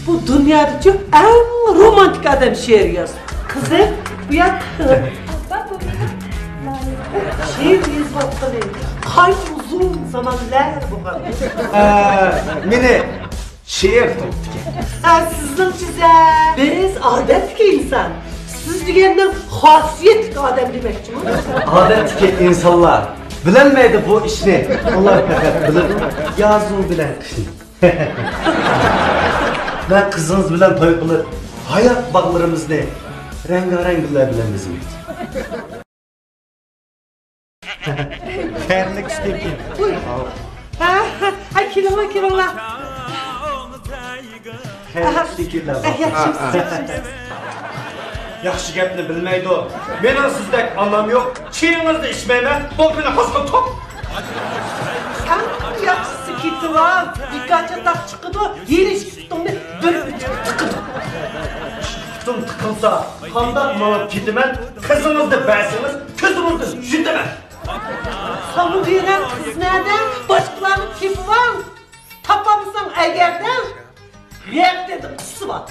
bu dünyadaki en romantik adam şiir yaz. Kızım, bu yak. Şiir yazmak da değil. Kaç uzun zamanlar bu kadar. Mene şiir tuttuk. Sizin size. Biz adetki insan. Siz degenden hasiyetli adam demekçi mi? Adetki insanlar bilinmeydi bu işini. Onlar fakat bilir. Yazı bilen kişi. Ben kızınız bilen toy kılır. Hayat bağlarımızda rengarenk güller bilen bizim. Terlik isteyeyim. Ha, kiloma. Terlik isteyeyim. Yaxşı gapni bilmaydi o. Mening sizdek anam yok. Çiğinizde içmeyme. Bokunu hasıl top. Sen yaxşısı kiti var. Dikkatle tak çıkıdı. Yeri çıktığında bir tıkıdı. Tutun tıkılsa, kandak malıp gidimen, kızınızda bersiniz, közünüzde şüddemen. Sana veren kız nereden? Başkalarının tipi var. Tapamızsan eğerden. Yer dedim kızı var.